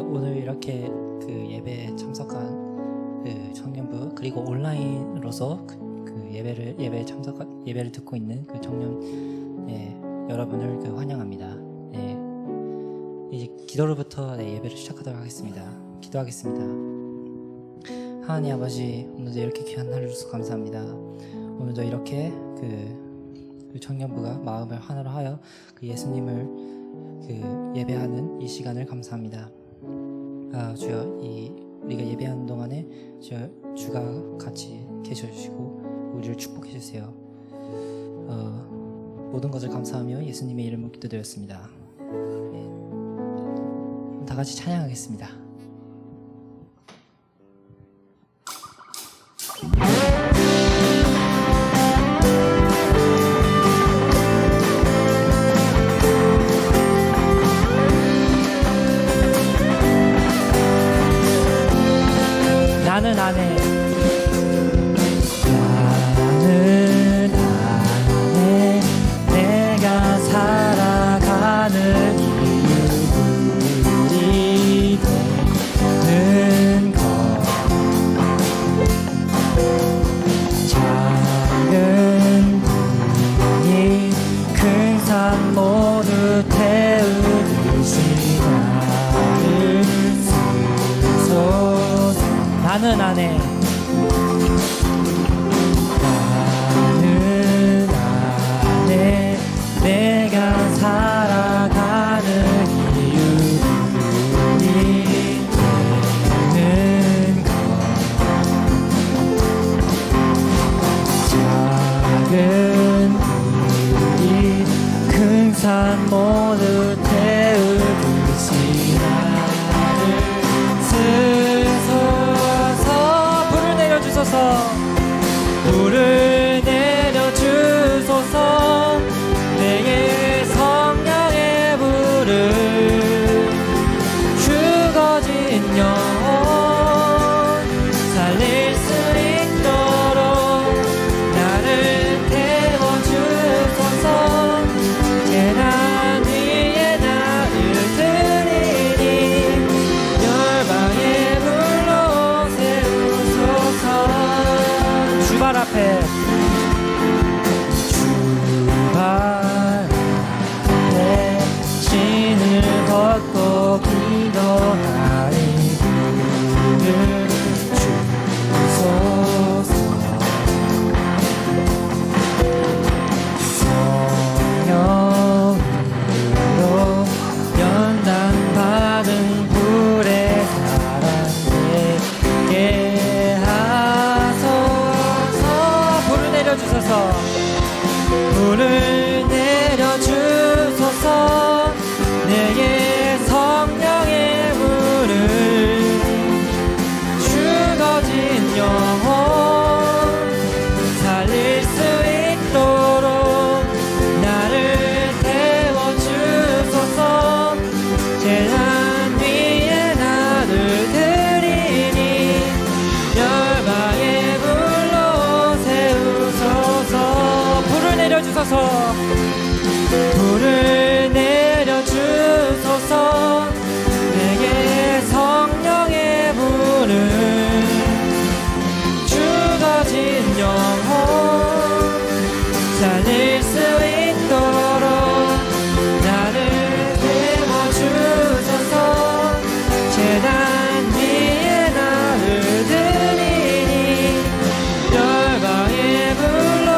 오늘 이렇게 그 예배에 참석한 그 청년부 그리고 온라인으로서 예배에 참석한 예배를 듣고 있는 그 청년 여러분을 환영합니다. 이제 기도로부터 예배를 시작하도록 하겠습니다. 기도하겠습니다. 하나님 아버지, 오늘도 이렇게 귀한 날을 주셔서 감사합니다. 오늘도 이렇게 그 청년부가 마음을 하나로 하여 그 예수님을 예배하는 이 시간을 감사합니다. 주여, 우리가 예배하는 동안에 주가 같이 계셔주시고 우리를 축복해 주세요. 모든 것을 감사하며 예수님의 이름으로 기도드렸습니다. 다 같이 찬양하겠습니다. 나는 안에 내가 살아가는 이유들이 되는 것 작은 분이 큰 산 모두 태우듯이 나를 쓰소서. 나는 안에 내가 살아가는 이유들이 되는 것 작은 불이 큰 산 모두 태우듯이 나를 쓰소서. 불을 내려주소서. 불을 내려주소서. 내게 성령의 불을 죽어진 영혼 살릴 수 있도록 나를 태워주소서. 재난 위에 나를 드리니 열방의 불로 세우소서. 주발 앞에 신을 벗고 기도하니 불을 주소서. 성령으로 연단받은 불의 사랑 되게 하소서. 불을 내려주소서. 불을 내려주소서. 내게 성령의 불을 죽어진 영혼 살릴 수 있도록 나를 태워주소서. 재난 위에 나를 드리니 열방의 불로 세우소서. 불을 내려주소서. 불을 내려주소서. 내게 성령의 불을 죽어진 영혼 살릴 수 있도록 나를 태워주소서. 재단 위에 나를 드리니 열방의 불로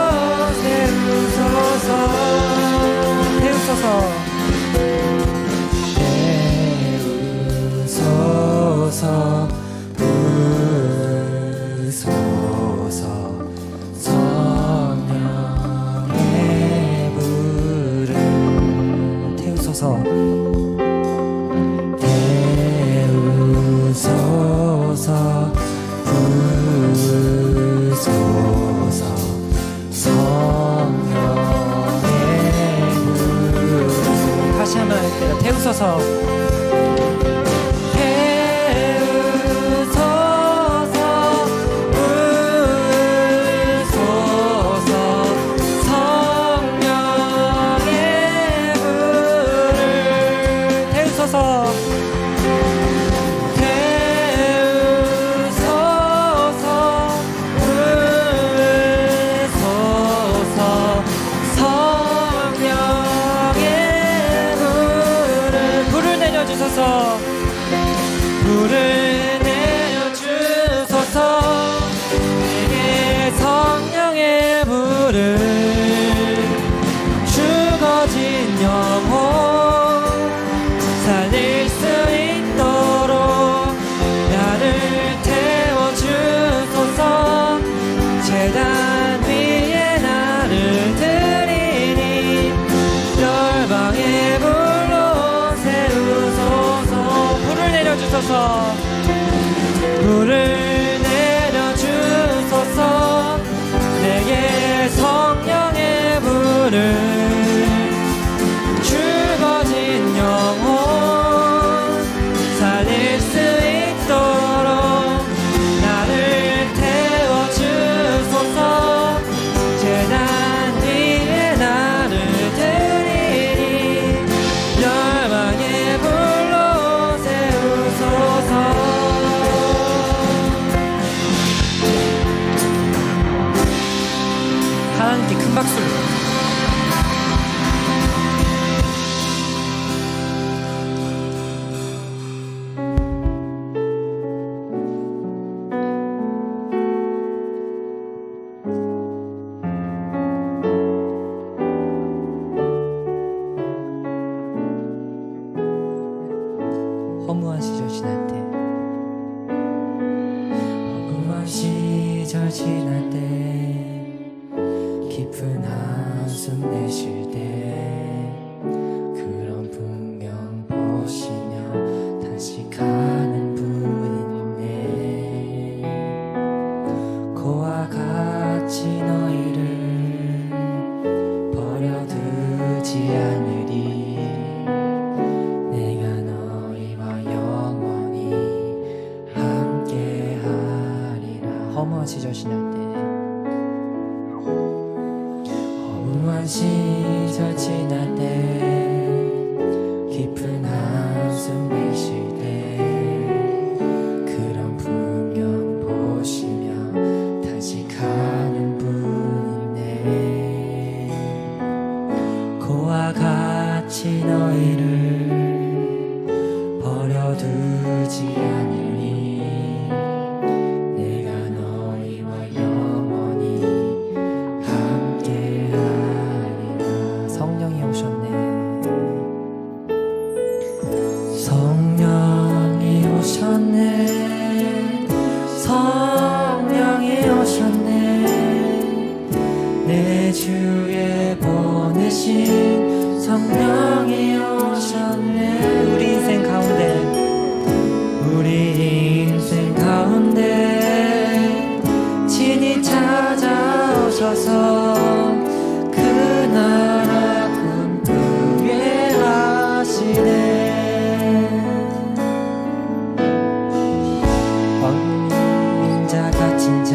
세우소서. 태우소서. 부소서. 성령의 불을 태우소서. 부소서. 성령의 불을 다시 한번 할게요. 태우소서. 태우소서. 불을 내려주소서 내게 성령의 불을 죽어진 영혼 살릴 수 있도록 나를 태워주소서 제단 위에 나를 드리니 열방의 불로 세우소서 불을 내려주소서 불을 내려주소서 내게 성령의 불을 죽어진 영혼 살릴 수 있도록 나를 태워주소서 제단 위에 나를 드리니 열방의 불로 세우소서 하나님께 큰 박수를 허무한 시절 지날 때 허무한 시절 지날 때 깊은 한숨 내쉴 때 그런 풍경 보시며 단식하는 분 있네 그와 같이 너희를 버려두지 않으리 내가 너희와 영원히 함께하리라 허무한 시절 지날 때 허무한 시절 지날 때 깊은 한숨 내쉴 때 그런 풍경 보시며 단식하는 분 있네 그와 같이 너희를 버려두지 않으리 내가 너희와 영원히 함께하리라 성령이 오셨네 성령이 오셨네 성령이 오셨네 내 주에 보내신 성령이 오셨네 우리 인생 가운데 친히 찾아오셔서 그 나라 꿈꾸게 하시네 왕자 갇힌 자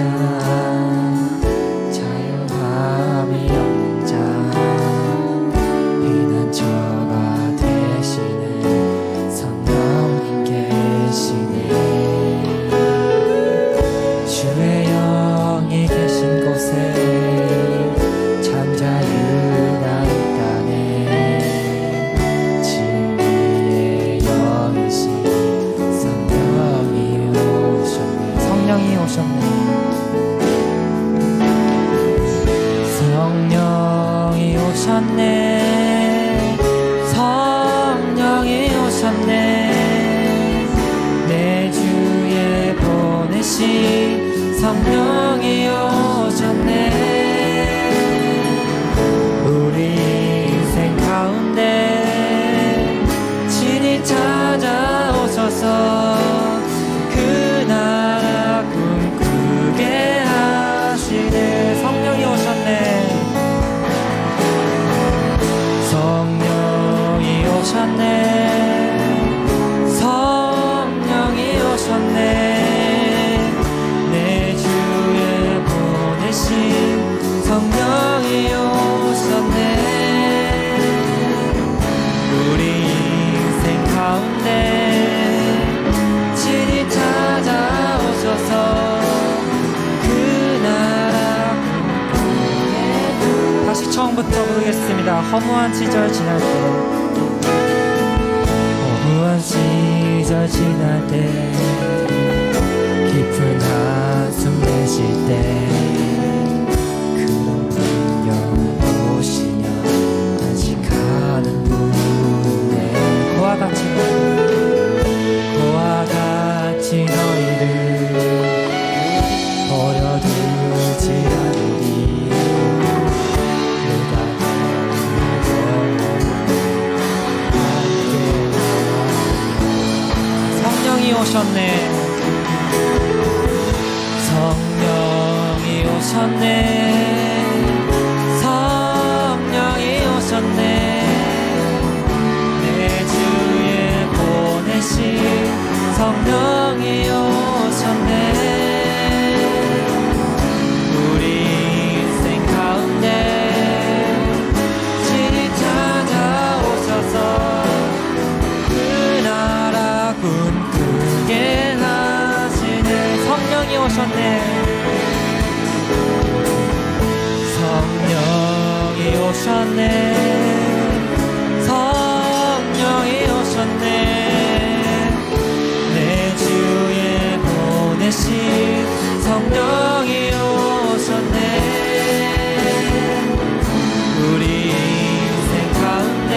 자유함이 없는 자 피난처가 되시는 성령님 계시네 주의 영이 계신 곳에 참 자유가 있다네 진리의 영이신 성령이 오셨네 성령이 오셨네 성령이 오셨네 성령이 오셨네 내 주에 보내신 성령이 오셨네 우리 인생 가운데 친히 찾아오셔서 그 나라 꿈꾸게 하시네 성령이 오셨네 성령이 오셨네 성령이 오셨네 내 주에 보내신 성령이 오셨네 우리 인생 가운데 친히 찾아오셔서 그 나라 꿈꾸게 다시 처음부터 부르겠습니다 허무한 시절 지날 때 허무한 시절 계절 지날 때 깊은 한숨 내쉴 때 그런 분명 오시면 간직하는 분에 그와 같이 너희를 버려두지 않으리. 내가 성령이 오셨네. 성령이 오셨네. 성령이 오셨네. 내 주에 보내신 성령이 오셨네. 우리 인생 가운데 친히 찾아오셔서 그 나라 꿈꾸게 하시는 성령이 오셨네. 성령이 오셨네. 성령이 오셨네. 내 주에 보내신 성령이 오셨네. 우리 인생 가운데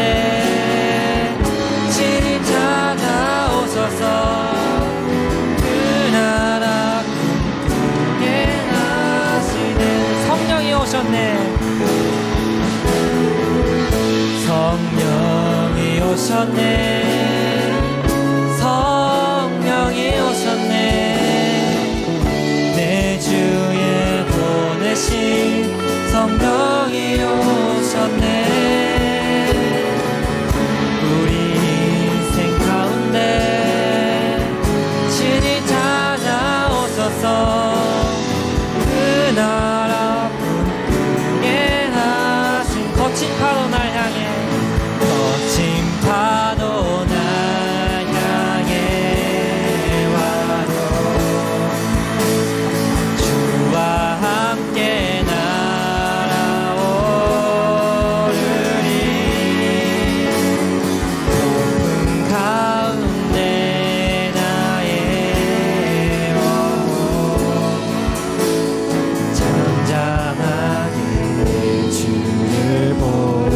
친히 찾아오셔서 그 나라 꿈꾸게 하시는 성령이 오셨네. 성령이 오셨네. 성령이 오셨네. 내 주에 보내신 성령이 오셨네. 우리 인생 가운데 친히 찾아오셔서 그 나라 꿈꾸게 하신 거친 파도 날 향해 거친 파도 날 향해 와도 주와 함께 날아오르리. 높은 가운데 나의 영혼 잠잠하게 주를 보리라.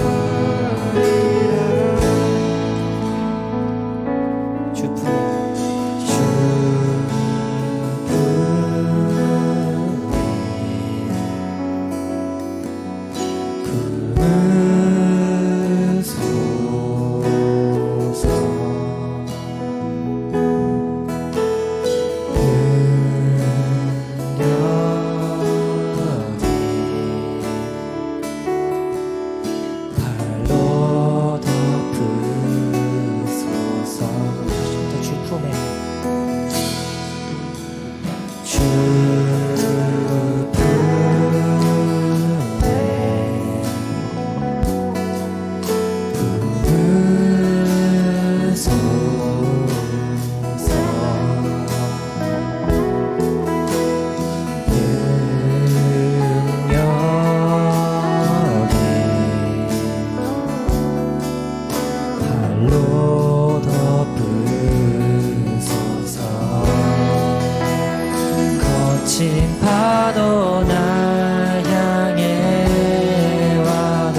파도 날 향해 와도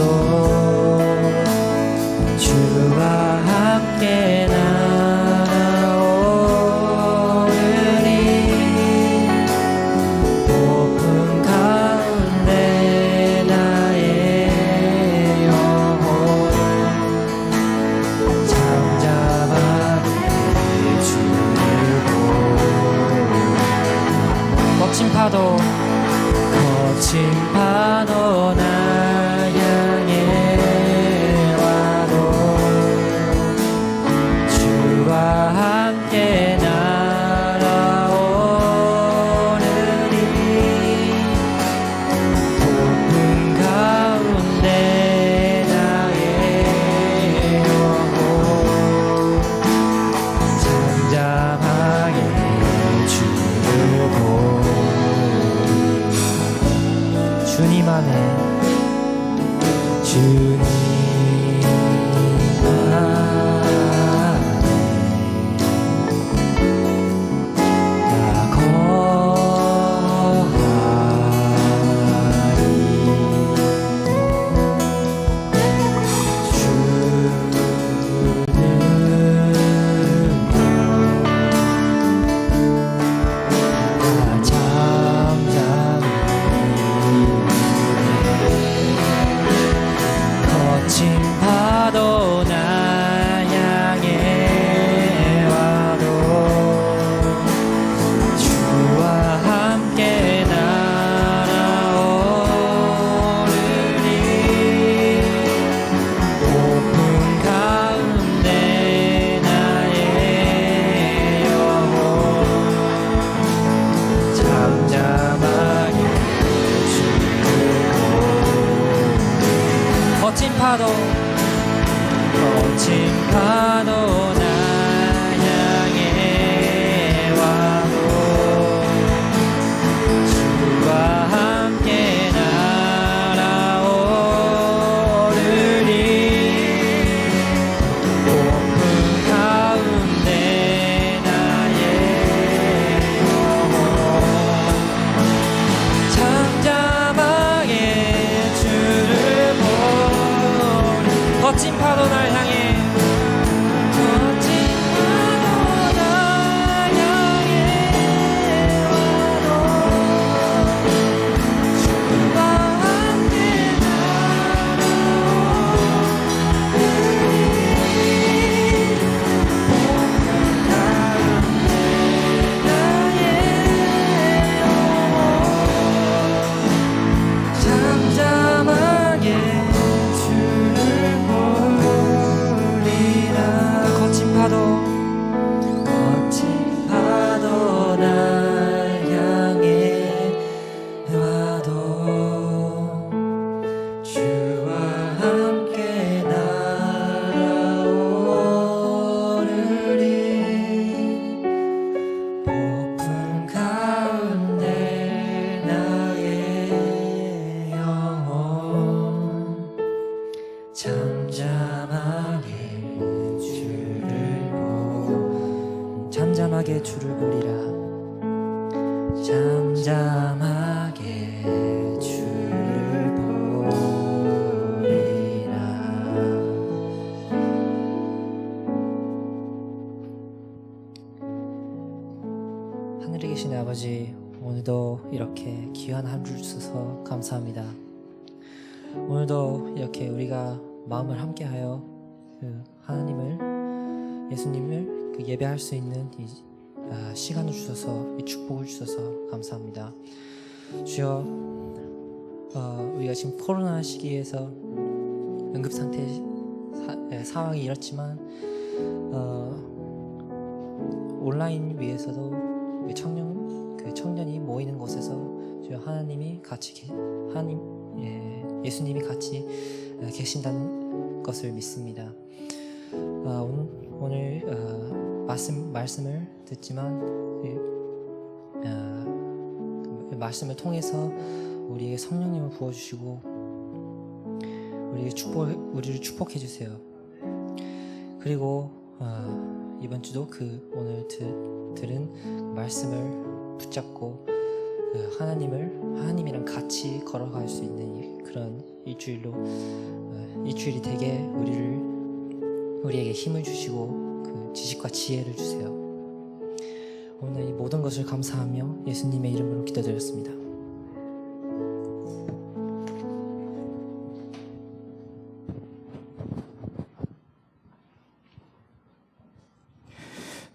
주와 함께 날아오르리. 높은 가운데 나의 영혼 잠잠하게 주를 거친 파도 날 향해 와도 주와 함께 날아오르리. 높은 가운데 나의 영혼 잠잠하게 주를 주님 안에 주님 안에 거친 파도 날 향해 와도 주와 함께 날아오르리. 고풍 가운데 나의 영혼 잠잠하게 거친 파도 날 향해 와도 주와 함께 날아오르리. 고풍 가운데 나의 영혼 잠잠하게 주를 거친 파도 날 향해 거친 파도 날 향해 와도 주와 함께 잠잠하게 주를 보리라. 거친 파도 날 향해 와도 주와 함께 날아오르리. 폭풍 가운데 나의 영혼 잠잠하게 주를 보리라. 잠잠하게 주를 보리라. 하늘에 계신 아버지, 오늘도 이렇게 귀한 하루를 주셔서 감사합니다. 오늘도 이렇게 우리가 마음을 함께하여 하나님을, 예수님을 예배할 수 있는 이 시간을 주셔서, 이 축복을 주셔서 감사합니다. 주여, 우리가 지금 코로나 시기에서 응급상태 상황이 이렇지만 온라인 위에서도 청년이 모이는 곳에서 주여 하나님이 같이 예수님이 같이 계신다는 것을 믿습니다. 오늘 말씀을 듣지만 말씀을 통해서 우리에게 성령님을 부어주시고 우리를 축복해 주세요. 그리고 이번 주도 오늘 들은 말씀을 붙잡고 하나님이랑 같이 걸어갈 수 있는 그런 일주일이 되게 우리에게 힘을 주시고 지식과 지혜를 주세요. 오늘 이 모든 것을 감사하며 예수님의 이름으로 기도드렸습니다.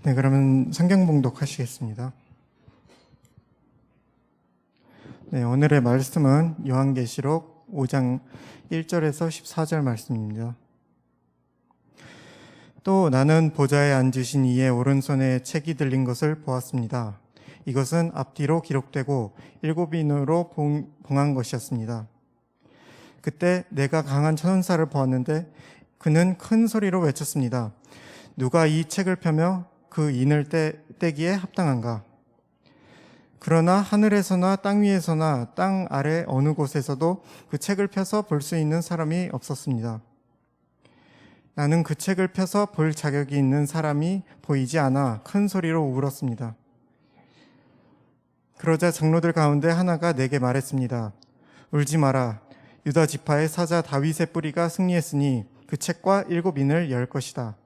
네, 그러면 성경 봉독하시겠습니다. 네, 오늘의 말씀은 요한계시록 5장 1절에서 14절 말씀입니다. 또 나는 보좌에 앉으신 이의 오른손에 책이 들린 것을 보았습니다. 이것은 앞뒤로 기록되고 7인으로 봉한 것이었습니다. 그때 내가 강한 천사를 보았는데 그는 큰 소리로 외쳤습니다. 누가 이 책을 펴며 그 인을 떼기에 합당한가? 그러나 하늘에서나 땅 위에서나 땅 아래 어느 곳에서도 그 책을 펴서 볼 수 있는 사람이 없었습니다. 나는 그 책을 펴서 볼 자격이 있는 사람이 보이지 않아 큰 소리로 울었습니다. 그러자 장로들 가운데 하나가 내게 말했습니다. 울지 마라. 유다 지파의 사자 다윗의 뿌리가 승리했으니 그 책과 7인을 열 것이다.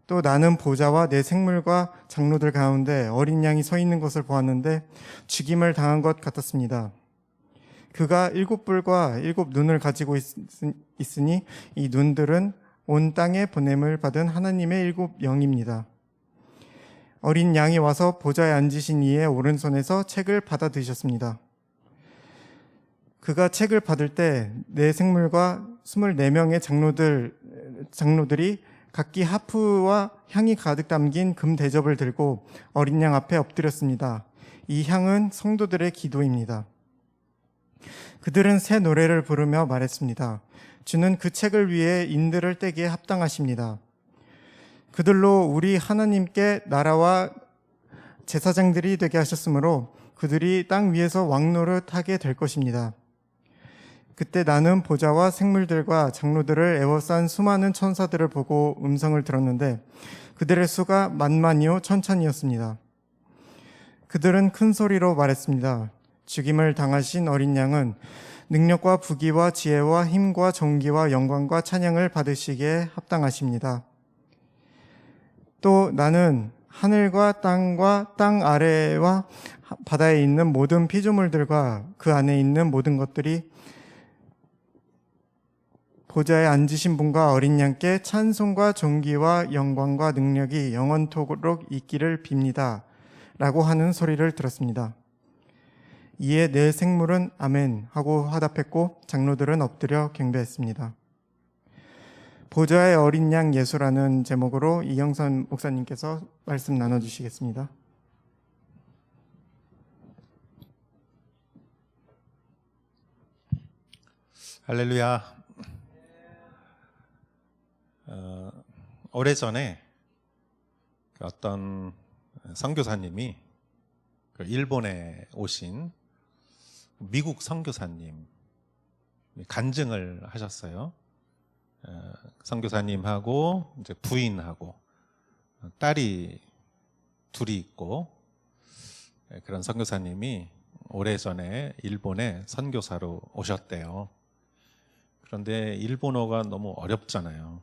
또 나는 보좌와 내 생물과 장로들 가운데 어린 양이 서 있는 것을 보았는데 죽임을 당한 것 같았습니다. 그가 7뿔과 7눈을 가지고 있으니 이 눈들은 온 땅에 보냄을 받은 하나님의 7영입니다. 어린 양이 와서 보좌에 앉으신 이의 오른손에서 책을 받아 드셨습니다. 그가 책을 받을 때 네 생물과 24명의 장로들이 각기 하프와 향이 가득 담긴 금 대접을 들고 어린 양 앞에 엎드렸습니다. 이 향은 성도들의 기도입니다. 그들은 새 노래를 부르며 말했습니다. 주는 그 책을 위해 인들을 떼기에 합당하십니다. 그들로 우리 하나님께 나라와 제사장들이 되게 하셨으므로 그들이 땅 위에서 왕노릇하게 될 것입니다. 그때 나는 보좌와 생물들과 장로들을 에워싼 수많은 천사들을 보고 음성을 들었는데 그들의 수가 만만이요 천천이었습니다. 그들은 큰 소리로 말했습니다. 죽임을 당하신 어린 양은 능력과 부귀와 지혜와 힘과 존귀와 영광과 찬양을 받으시기에 합당하십니다. 또 나는 하늘과 땅 아래와 바다에 있는 모든 피조물들과 그 안에 있는 모든 것들이 보좌에 앉으신 분과 어린 양께 찬송과 존귀와 영광과 능력이 영원토록 있기를 빕니다. 라고 하는 소리를 들었습니다. 이에 네 생물은 아멘 하고 화답했고 장로들은 엎드려 경배했습니다. 보좌의 어린 양 예수라는 제목으로 이영선 목사님께서 말씀 나눠주시겠습니다. 할렐루야. 오래전에 어떤 선교사님이 일본에 오신 미국 선교사님 간증을 하셨어요. 선교사님하고 이제 부인하고 딸이 둘이 있고 그런 선교사님이 오래전에 일본에 선교사로 오셨대요. 그런데 일본어가 너무 어렵잖아요.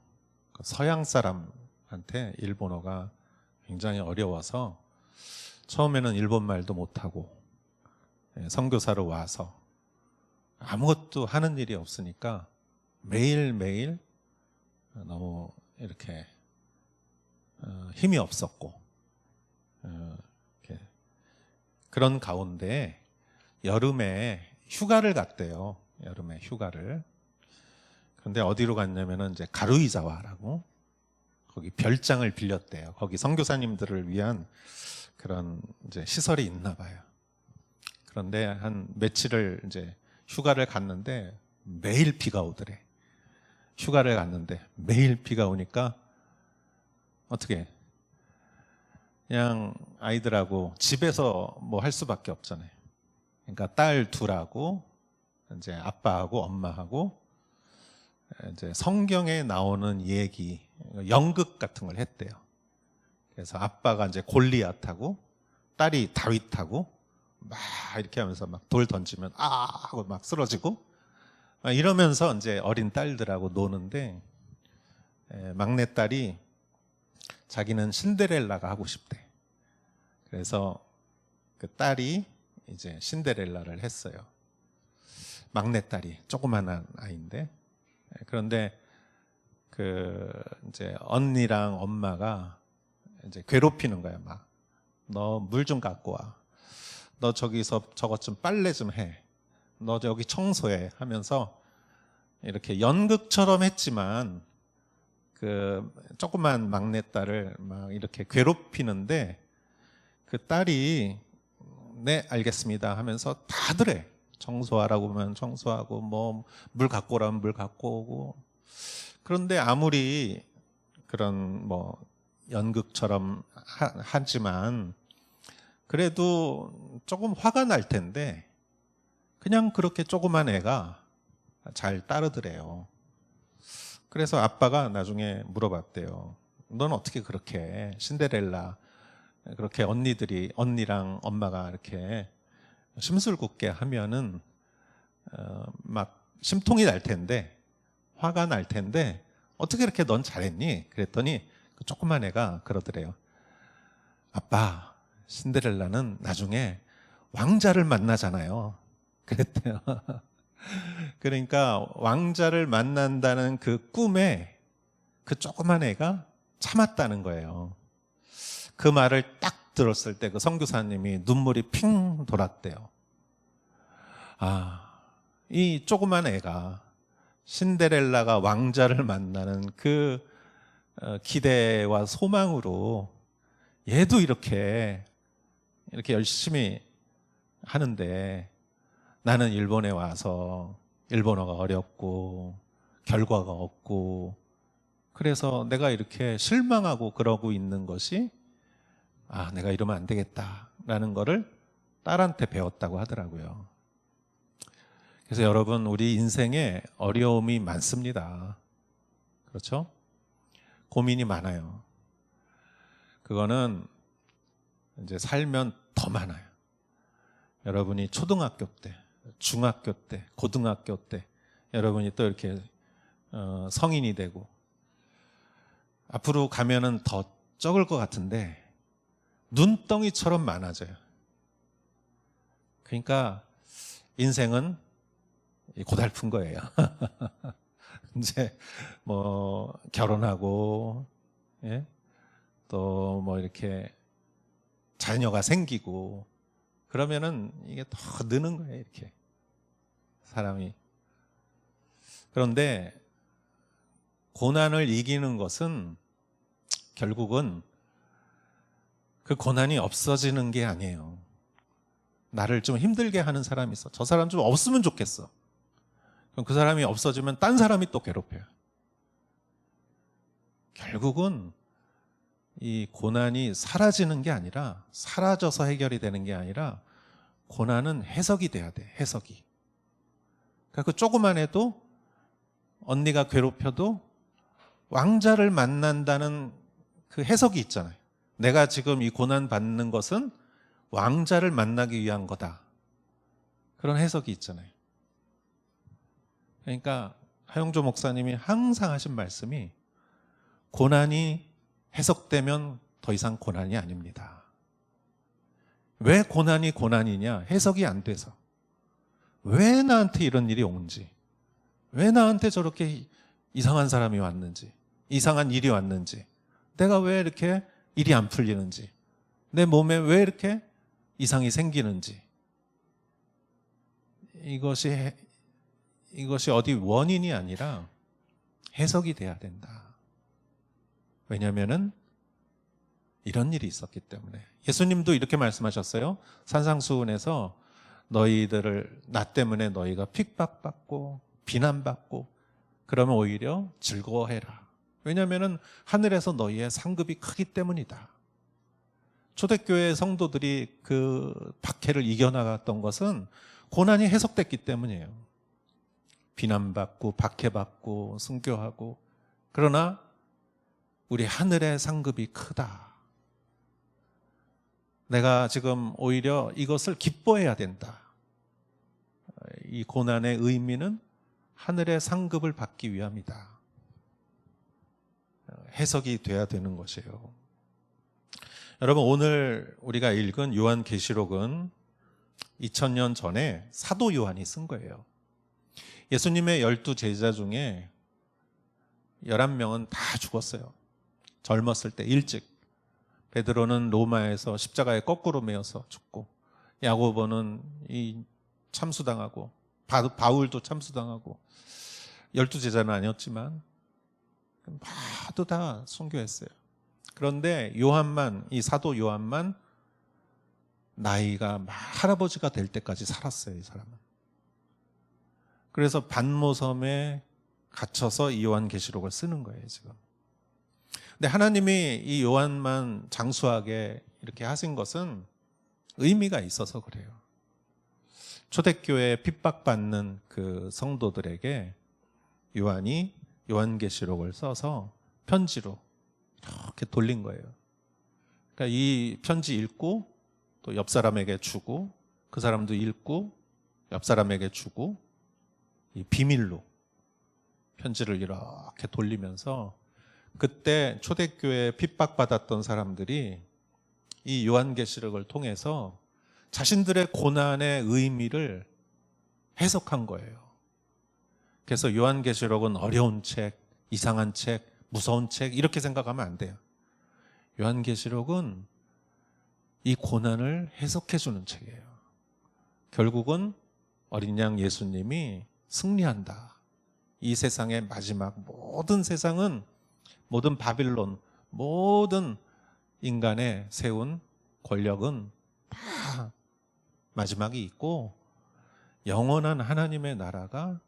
서양 사람한테 일본어가 굉장히 어려워서 처음에는 일본말도 못하고 선교사로 와서 아무것도 하는 일이 없으니까 매일매일 너무 이렇게 힘이 없었고 이렇게 그런 가운데 여름에 휴가를 갔대요. 여름에 휴가를. 그런데 어디로 갔냐면은 이제 가루이자와라고 거기 별장을 빌렸대요. 거기 선교사님들을 위한 그런 이제 시설이 있나 봐요. 그런데 한 며칠을 이제 휴가를 갔는데 매일 비가 오더래. 휴가를 갔는데 매일 비가 오니까 어떻게 그냥 아이들하고 집에서 뭐 할 수밖에 없잖아요. 그러니까 딸 둘하고 이제 아빠하고 엄마하고 이제 성경에 나오는 얘기, 연극 같은 걸 했대요. 그래서 아빠가 이제 골리앗하고 딸이 다윗하고 막 이렇게 하면서 막 돌 던지면 아 하고 막 쓰러지고 이러면서 이제 어린 딸들하고 노는데 막내 딸이 자기는 신데렐라가 하고 싶대. 그래서 그 딸이 이제 신데렐라를 했어요. 막내 딸이 조그만한 아이인데 그런데 그 이제 언니랑 엄마가 이제 괴롭히는 거야. 막 너 물 좀 갖고 와. 너 저기서 저것 좀 빨래 좀 해. 너 저기 청소해 하면서 이렇게 연극처럼 했지만 그 조그만 막내딸을 막 이렇게 괴롭히는데 그 딸이 네 알겠습니다 하면서 다들 해. 청소하라고 하면 청소하고 뭐 물 갖고 오라면 물 갖고 오고. 그런데 아무리 그런 뭐 연극처럼 하지만 그래도 조금 화가 날 텐데 그냥 그렇게 조그만 애가 잘 따르더래요. 그래서 아빠가 나중에 물어봤대요. 넌 어떻게 그렇게 신데렐라 그렇게 언니랑 엄마가 이렇게 심술궂게 하면은 막 심통이 날 텐데 화가 날 텐데 어떻게 이렇게 넌 잘했니? 그랬더니 그 조그만 애가 그러더래요. 아빠, 신데렐라는 나중에 왕자를 만나잖아요. 그랬대요. 그러니까 왕자를 만난다는 그 꿈에 그 조그만 애가 참았다는 거예요. 그 말을 딱 들었을 때 그 선교사님이 눈물이 핑 돌았대요. 아, 이 조그만 애가 신데렐라가 왕자를 만나는 그 기대와 소망으로 얘도 이렇게 열심히 하는데 나는 일본에 와서 일본어가 어렵고 결과가 없고 그래서 내가 이렇게 실망하고 그러고 있는 것이 아, 내가 이러면 안 되겠다라는 거를 딸한테 배웠다고 하더라고요. 그래서 여러분, 우리 인생에 어려움이 많습니다. 그렇죠? 고민이 많아요. 그거는 이제 살면 더 많아요. 여러분이 초등학교 때, 중학교 때, 고등학교 때 여러분이 또 이렇게 성인이 되고 앞으로 가면은 더 적을 것 같은데 눈덩이처럼 많아져요. 그러니까 인생은 고달픈 거예요. 이제 뭐 결혼하고 예? 또 뭐 이렇게 자녀가 생기고 그러면은 이게 더 느는 거예요, 이렇게 사람이. 그런데 고난을 이기는 것은 결국은 그 고난이 없어지는 게 아니에요. 나를 좀 힘들게 하는 사람이 있어. 저 사람 좀 없으면 좋겠어. 그럼 그 사람이 없어지면 딴 사람이 또 괴롭혀요. 결국은 이 고난이 사라지는 게 아니라, 사라져서 해결이 되는 게 아니라 고난은 해석이 돼야 돼. 해석이. 그러니까 그 조그만 애도 언니가 괴롭혀도 왕자를 만난다는 그 해석이 있잖아요. 내가 지금 이 고난 받는 것은 왕자를 만나기 위한 거다. 그런 해석이 있잖아요. 그러니까 하용조 목사님이 항상 하신 말씀이 고난이 해석되면 더 이상 고난이 아닙니다. 왜 고난이 고난이냐? 해석이 안 돼서. 왜 나한테 이런 일이 온지, 왜 나한테 저렇게 이상한 사람이 왔는지, 이상한 일이 왔는지, 내가 왜 이렇게 일이 안 풀리는지, 내 몸에 왜 이렇게 이상이 생기는지, 이것이 어디 원인이 아니라 해석이 돼야 된다. 왜냐하면은 이런 일이 있었기 때문에. 예수님도 이렇게 말씀하셨어요. 산상수훈에서 너희들을, 나 때문에 너희가 핍박받고 비난받고 그러면 오히려 즐거워해라. 왜냐하면은 하늘에서 너희의 상급이 크기 때문이다. 초대교회 성도들이 그 박해를 이겨나갔던 것은 고난이 해석됐기 때문이에요. 비난받고 박해받고 순교하고. 그러나 우리 하늘의 상급이 크다. 내가 지금 오히려 이것을 기뻐해야 된다. 이 고난의 의미는 하늘의 상급을 받기 위함이다. 해석이 돼야 되는 것이에요. 여러분, 오늘 우리가 읽은 요한계시록은 2000년 전에 사도 요한이 쓴 거예요. 예수님의 12제자 중에 11명은 다 죽었어요. 젊었을 때 일찍. 베드로는 로마에서 십자가에 거꾸로 매어서 죽고, 야고보는 참수당하고, 바울도 참수당하고, 12제자는 아니었지만 모두 다 순교했어요. 그런데 요한만, 이 사도 요한만 나이가 할아버지가 될 때까지 살았어요, 이 사람은. 그래서 반모섬에 갇혀서 이 요한계시록을 쓰는 거예요, 지금. 근데 하나님이 이 요한만 장수하게 이렇게 하신 것은 의미가 있어서 그래요. 초대교회 핍박받는 그 성도들에게 요한이 요한계시록을 써서 편지로 이렇게 돌린 거예요. 그러니까 이 편지 읽고 또 옆 사람에게 주고, 그 사람도 읽고 옆 사람에게 주고, 이 비밀로 편지를 이렇게 돌리면서 그때 초대교회에 핍박받았던 사람들이 이 요한계시록을 통해서 자신들의 고난의 의미를 해석한 거예요. 그래서 요한계시록은 어려운 책, 이상한 책, 무서운 책 이렇게 생각하면 안 돼요. 요한계시록은 이 고난을 해석해 주는 책이에요. 결국은 어린 양 예수님이 승리한다. 이 세상의 마지막 모든 세상은, 모든 바빌론, 모든 인간의 세운 권력은 다 마지막이 있고 영원한 하나님의 나라가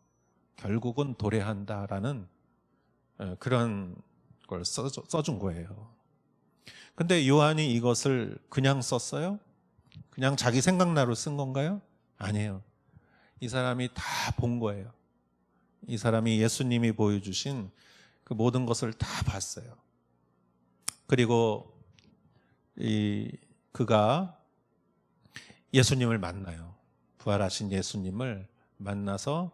결국은 도래한다라는 그런 걸 써준 거예요. 근데 요한이 이것을 그냥 썼어요? 그냥 자기 생각나로 쓴 건가요? 아니에요. 이 사람이 다 본 거예요. 이 사람이 예수님이 보여주신 그 모든 것을 다 봤어요. 그리고 그가 예수님을 만나요. 부활하신 예수님을 만나서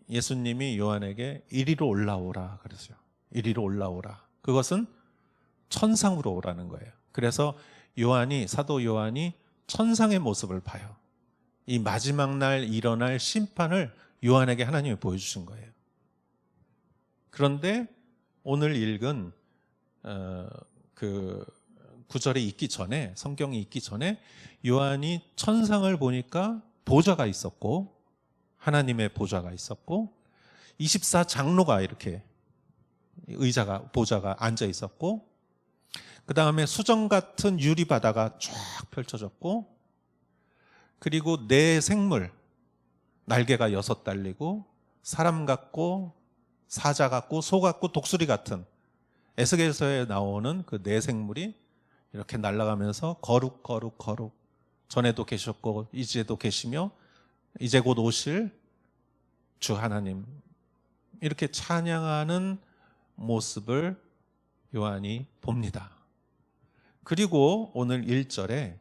예수님이 요한에게 이리로 올라오라 그랬어요. 이리로 올라오라. 그것은 천상으로 오라는 거예요. 그래서 사도 요한이 천상의 모습을 봐요. 이 마지막 날 일어날 심판을 요한에게 하나님이 보여주신 거예요. 그런데 오늘 읽은 그 구절이 있기 전에, 성경이 있기 전에 요한이 천상을 보니까 보좌가 있었고, 하나님의 보좌가 있었고, 24장로가 이렇게 보좌가 앉아 있었고, 그 다음에 수정 같은 유리바다가 쫙 펼쳐졌고, 그리고 네 생물, 날개가 6 달리고, 사람 같고, 사자 같고, 소 같고, 독수리 같은 에스겔서에 나오는 그 네 생물이 이렇게 날아가면서 거룩 거룩 거룩, 전에도 계셨고 이제도 계시며 이제 곧 오실 주 하나님, 이렇게 찬양하는 모습을 요한이 봅니다. 그리고 오늘 1절에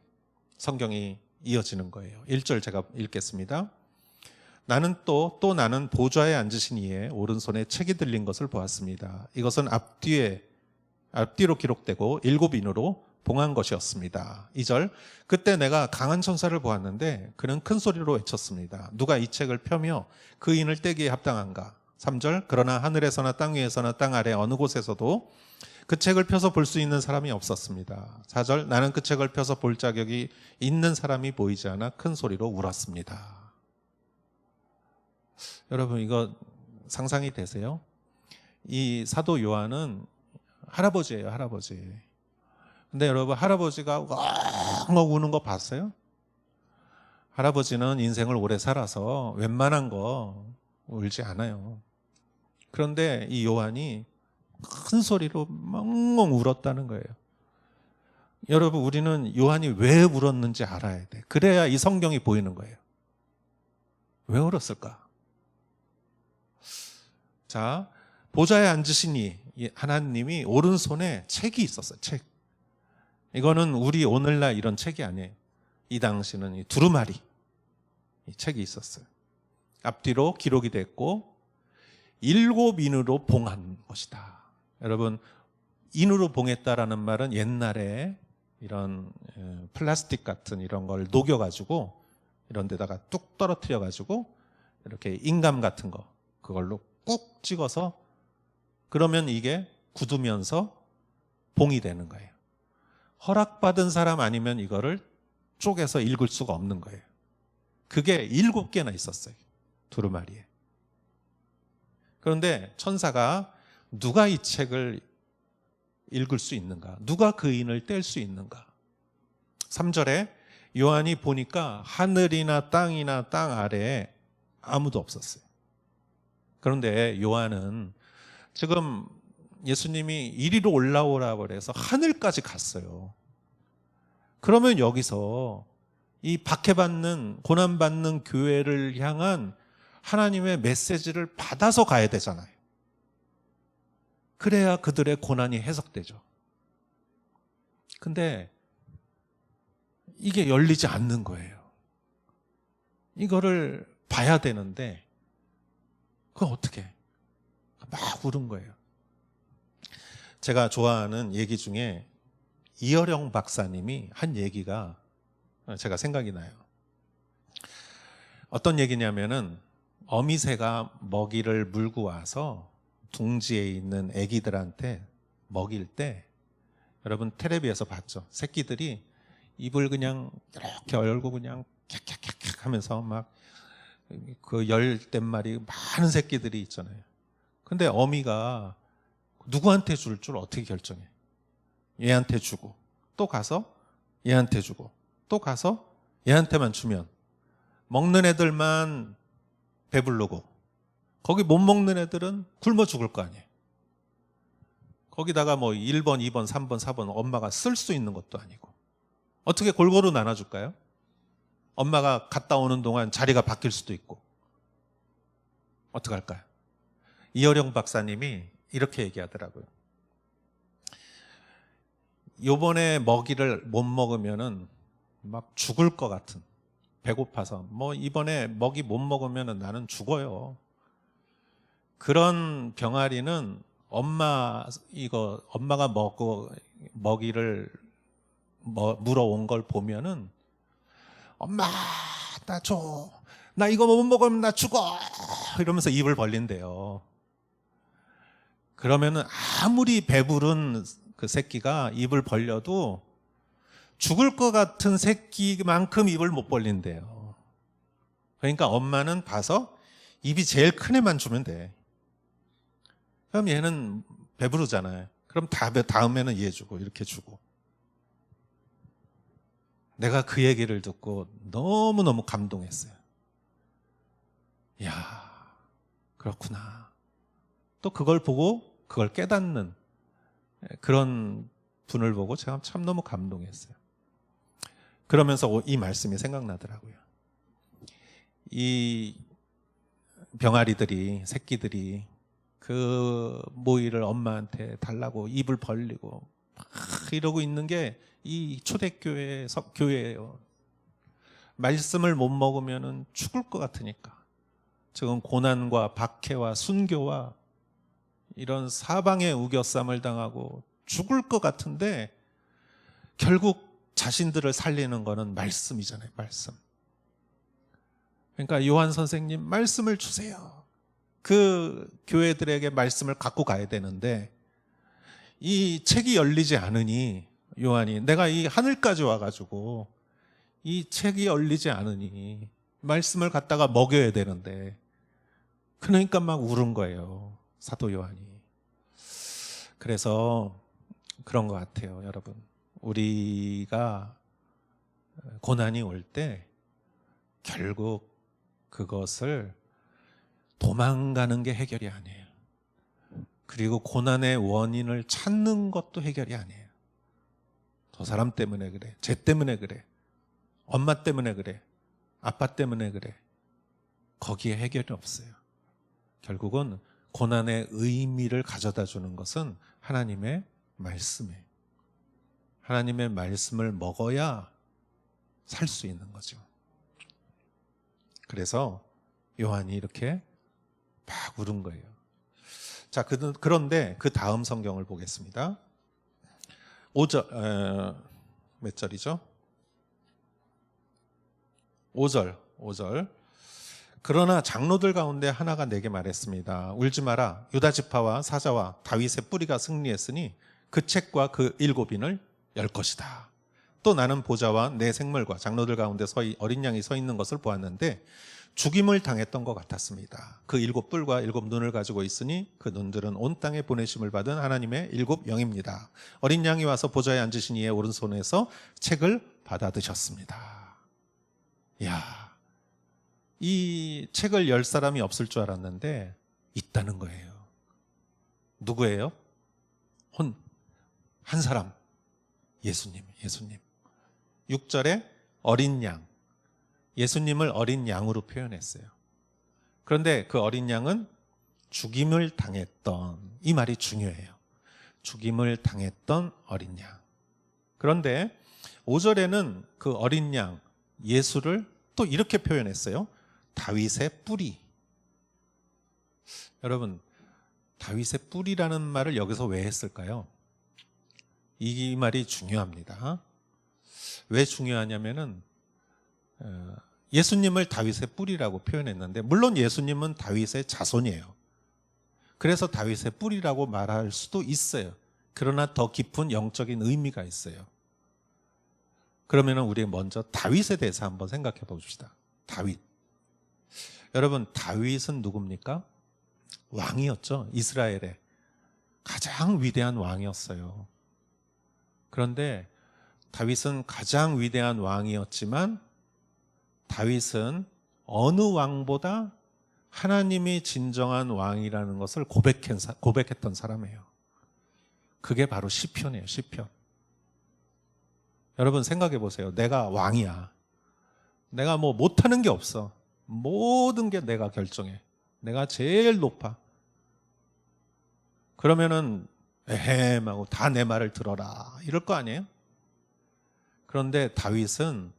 성경이 이어지는 거예요. 1절 제가 읽겠습니다. 나는 또 나는 보좌에 앉으신 이의 오른손에 책이 들린 것을 보았습니다. 이것은 앞뒤로 기록되고 7인으로 봉한 것이었습니다. 2절, 그때 내가 강한 천사를 보았는데 그는 큰 소리로 외쳤습니다. 누가 이 책을 펴며 그 인을 떼기에 합당한가? 3절, 그러나 하늘에서나 땅 위에서나 땅 아래 어느 곳에서도 그 책을 펴서 볼 수 있는 사람이 없었습니다. 4절, 나는 그 책을 펴서 볼 자격이 있는 사람이 보이지 않아 큰 소리로 울었습니다. 여러분, 이거 상상이 되세요? 이 사도 요한은 할아버지예요, 할아버지. 근데 여러분, 할아버지가 엉엉 우는 거 봤어요? 할아버지는 인생을 오래 살아서 웬만한 거 울지 않아요. 그런데 이 요한이 큰 소리로 엉엉 울었다는 거예요. 여러분, 우리는 요한이 왜 울었는지 알아야 돼. 그래야 이 성경이 보이는 거예요. 왜 울었을까? 자, 보좌에 앉으신 이 하나님이 오른손에 책이 있었어요. 책. 이거는 우리 오늘날 이런 책이 아니에요. 이 당시는 이 두루마리, 이 책이 있었어요. 앞뒤로 기록이 됐고 7인으로 봉한 것이다. 여러분, 인으로 봉했다라는 말은 옛날에 이런 플라스틱 같은 이런 걸 녹여가지고 이런 데다가 뚝 떨어뜨려가지고 이렇게 인감 같은 거 그걸로 꾹 찍어서, 그러면 이게 굳으면서 봉이 되는 거예요. 허락받은 사람 아니면 이거를 쪼개서 읽을 수가 없는 거예요. 그게 7개나 있었어요, 두루마리에. 그런데 천사가 누가 이 책을 읽을 수 있는가? 누가 그 인을 뗄 수 있는가? 3절에 요한이 보니까 하늘이나 땅이나 땅 아래에 아무도 없었어요. 그런데 요한은 지금 예수님이 이리로 올라오라고 그래서 하늘까지 갔어요. 그러면 여기서 이 박해받는, 고난받는 교회를 향한 하나님의 메시지를 받아서 가야 되잖아요. 그래야 그들의 고난이 해석되죠. 근데 이게 열리지 않는 거예요. 이거를 봐야 되는데 그건 어떻게 막 울은 거예요. 제가 좋아하는 얘기 중에 이어령 박사님이 한 얘기가 제가 생각이 나요. 어떤 얘기냐면은 어미새가 먹이를 물고 와서 둥지에 있는 애기들한테 먹일 때, 여러분 텔레비에서 봤죠? 새끼들이 입을 그냥 이렇게 열고 그냥 캬캬캬캬 하면서 막 그 열댓 마리 많은 새끼들이 있잖아요. 근데 어미가 누구한테 줄 줄 어떻게 결정해? 얘한테 주고 또 가서 얘한테 주고 또 가서 얘한테만 주면 먹는 애들만 배부르고 거기 못 먹는 애들은 굶어 죽을 거 아니에요. 거기다가 뭐 1번, 2번, 3번, 4번 엄마가 쓸 수 있는 것도 아니고 어떻게 골고루 나눠줄까요? 엄마가 갔다 오는 동안 자리가 바뀔 수도 있고 어떡할까요? 이어령 박사님이 이렇게 얘기하더라고요. 요번에 먹이를 못 먹으면은 막 죽을 것 같은, 배고파서 뭐 이번에 먹이 못 먹으면은 나는 죽어요. 그런 병아리는 엄마가 먹이를 물어온 걸 보면은 엄마 나 줘, 나 이거 못 먹으면 나 죽어 이러면서 입을 벌린대요. 그러면은 아무리 배부른 그 새끼가 입을 벌려도 죽을 것 같은 새끼만큼 입을 못 벌린대요. 그러니까 엄마는 봐서 입이 제일 큰 애만 주면 돼. 그럼 얘는 배부르잖아요. 그럼 다음에는 얘 주고 이렇게 주고. 내가 그 얘기를 듣고 너무너무 감동했어요. 이야, 그렇구나. 또 그걸 보고 그걸 깨닫는 그런 분을 보고 제가 참 너무 감동했어요. 그러면서 이 말씀이 생각나더라고요. 이 병아리들이, 새끼들이 그 모이를 엄마한테 달라고 입을 벌리고 막 이러고 있는 게 이 초대교회의 교회예요. 말씀을 못 먹으면 죽을 것 같으니까. 지금 고난과 박해와 순교와 이런 사방의 우겨쌈을 당하고 죽을 것 같은데 결국 자신들을 살리는 거는 말씀이잖아요. 말씀. 그러니까 요한 선생님 말씀을 주세요. 그 교회들에게 말씀을 갖고 가야 되는데 이 책이 열리지 않으니 요한이 내가 이 하늘까지 와가지고 이 책이 열리지 않으니 말씀을 갖다가 먹여야 되는데 그러니까 막 울은 거예요. 사도 요한이. 그래서 그런 것 같아요. 여러분, 우리가 고난이 올 때 결국 그것을 도망가는 게 해결이 아니에요. 그리고 고난의 원인을 찾는 것도 해결이 아니에요. 저 사람 때문에 그래, 쟤 때문에 그래, 엄마 때문에 그래, 아빠 때문에 그래. 거기에 해결이 없어요. 결국은 고난의 의미를 가져다 주는 것은 하나님의 말씀이에요. 하나님의 말씀을 먹어야 살 수 있는 거죠. 그래서 요한이 이렇게 막 울은 거예요. 자, 그런데 그 다음 성경을 보겠습니다. 5절, 몇 절이죠? 5절. 그러나 장로들 가운데 하나가 내게 말했습니다. 울지 마라. 유다 지파와 사자와 다윗의 뿌리가 승리했으니 그 책과 그 7인을 열 것이다. 또 나는 보좌와 내 생물과 장로들 가운데 어린 양이 서 있는 것을 보았는데 죽임을 당했던 것 같았습니다. 그 7뿔과 7눈을 가지고 있으니 그 눈들은 온 땅에 보내심을 받은 하나님의 7영입니다. 어린 양이 와서 보좌에 앉으신 이의 오른손에서 책을 받아 드셨습니다. 이야, 이 책을 열 사람이 없을 줄 알았는데 있다는 거예요. 누구예요? 한 사람, 예수님. 6절에 어린 양, 예수님을 어린 양으로 표현했어요. 그런데 그 어린 양은 죽임을 당했던, 이 말이 중요해요. 죽임을 당했던 어린 양. 그런데 5절에는 그 어린 양 예수를 또 이렇게 표현했어요. 다윗의 뿌리. 여러분, 다윗의 뿌리라는 말을 여기서 왜 했을까요? 이 말이 중요합니다. 왜 중요하냐면은 예수님을 다윗의 뿌리라고 표현했는데 물론 예수님은 다윗의 자손이에요. 그래서 다윗의 뿌리라고 말할 수도 있어요. 그러나 더 깊은 영적인 의미가 있어요. 그러면 우리 먼저 다윗에 대해서 한번 생각해 봅시다. 다윗. 여러분, 다윗은 누굽니까? 왕이었죠. 이스라엘의 가장 위대한 왕이었어요. 그런데 다윗은 가장 위대한 왕이었지만 다윗은 어느 왕보다 하나님이 진정한 왕이라는 것을 고백했던 사람이에요. 그게 바로 시편이에요. 시편. 여러분 생각해 보세요. 내가 왕이야. 내가 뭐 못하는 게 없어. 모든 게 내가 결정해. 내가 제일 높아. 그러면은 에헴 하고 다 내 말을 들어라 이럴 거 아니에요? 그런데 다윗은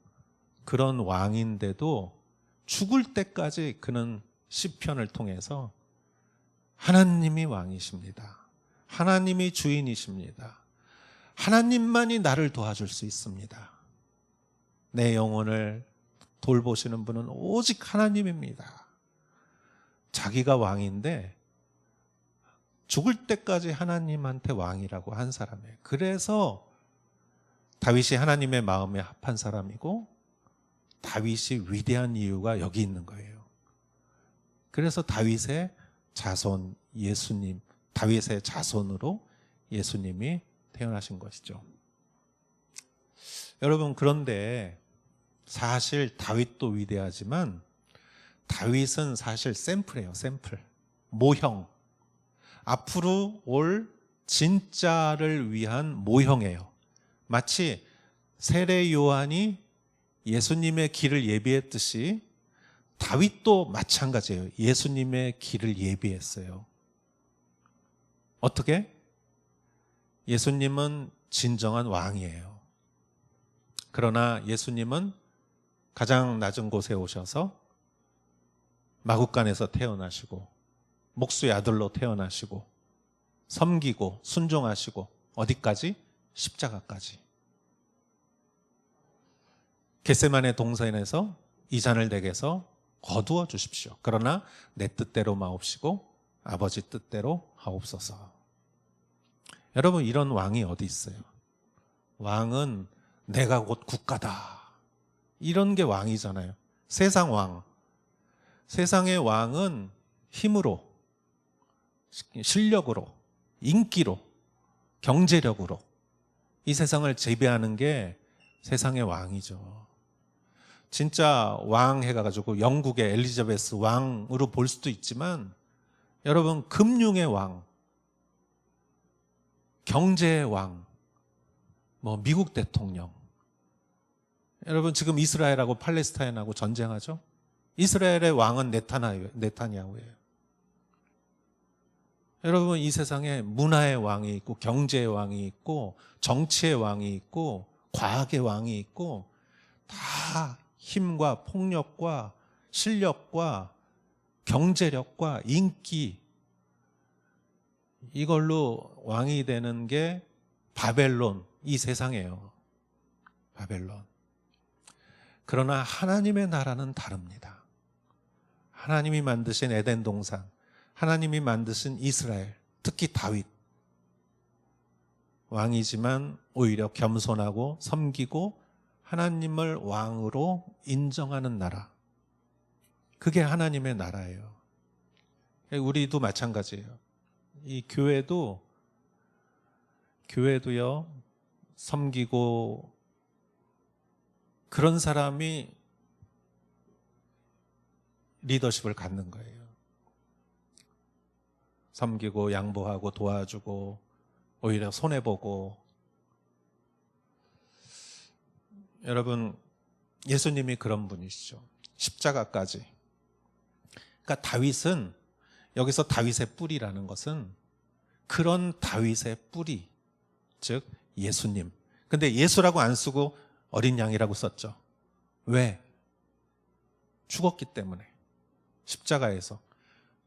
그런 왕인데도 죽을 때까지 그는 시편을 통해서 하나님이 왕이십니다. 하나님이 주인이십니다. 하나님만이 나를 도와줄 수 있습니다. 내 영혼을 돌보시는 분은 오직 하나님입니다. 자기가 왕인데 죽을 때까지 하나님한테 왕이라고 한 사람이에요. 그래서 다윗이 하나님의 마음에 합한 사람이고 다윗이 위대한 이유가 여기 있는 거예요. 그래서 다윗의 자손 예수님, 다윗의 자손으로 예수님이 태어나신 것이죠. 여러분, 그런데 사실 다윗도 위대하지만 다윗은 사실 샘플이에요. 샘플. 모형. 앞으로 올 진짜를 위한 모형이에요. 마치 세례 요한이 예수님의 길을 예비했듯이 다윗도 마찬가지예요. 예수님의 길을 예비했어요. 어떻게? 예수님은 진정한 왕이에요. 그러나 예수님은 가장 낮은 곳에 오셔서 마구간에서 태어나시고 목수의 아들로 태어나시고 섬기고 순종하시고 어디까지? 십자가까지. 겟세마네 동산에서 이 잔을 내게서 거두어 주십시오. 그러나 내 뜻대로 마옵시고 아버지 뜻대로 하옵소서. 여러분, 이런 왕이 어디 있어요? 왕은 내가 곧 국가다. 이런 게 왕이잖아요. 세상 왕. 세상의 왕은 힘으로, 실력으로, 인기로, 경제력으로 이 세상을 지배하는 게 세상의 왕이죠. 진짜 왕 해가지고 영국의 엘리자베스 왕으로 볼 수도 있지만 여러분, 금융의 왕, 경제의 왕, 뭐 미국 대통령. 여러분, 지금 이스라엘하고 팔레스타인하고 전쟁하죠? 이스라엘의 왕은 네타냐후예요. 여러분, 이 세상에 문화의 왕이 있고 경제의 왕이 있고 정치의 왕이 있고 과학의 왕이 있고 다 힘과 폭력과 실력과 경제력과 인기, 이걸로 왕이 되는 게 바벨론, 이 세상이에요. 바벨론. 그러나 하나님의 나라는 다릅니다. 하나님이 만드신 에덴 동산, 하나님이 만드신 이스라엘, 특히 다윗, 왕이지만 오히려 겸손하고 섬기고 하나님을 왕으로 인정하는 나라. 그게 하나님의 나라예요. 우리도 마찬가지예요. 이 교회도요, 섬기고 그런 사람이 리더십을 갖는 거예요. 섬기고 양보하고 도와주고 오히려 손해보고. 여러분, 예수님이 그런 분이시죠. 십자가까지. 그러니까 다윗은, 여기서 다윗의 뿌리라는 것은 그런 다윗의 뿌리, 즉 예수님. 근데 예수라고 안 쓰고 어린 양이라고 썼죠. 왜? 죽었기 때문에. 십자가에서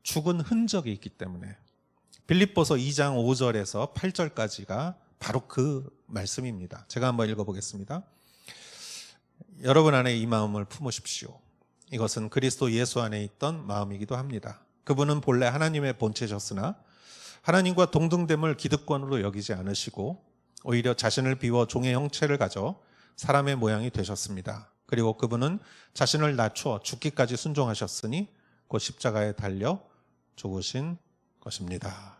죽은 흔적이 있기 때문에. 빌립보서 2장 5절에서 8절까지가 바로 그 말씀입니다. 제가 한번 읽어보겠습니다. 여러분 안에 이 마음을 품으십시오. 이것은 그리스도 예수 안에 있던 마음이기도 합니다. 그분은 본래 하나님의 본체셨으나 하나님과 동등됨을 기득권으로 여기지 않으시고 오히려 자신을 비워 종의 형체를 가져 사람의 모양이 되셨습니다. 그리고 그분은 자신을 낮추어 죽기까지 순종하셨으니 곧 십자가에 달려 죽으신 것입니다.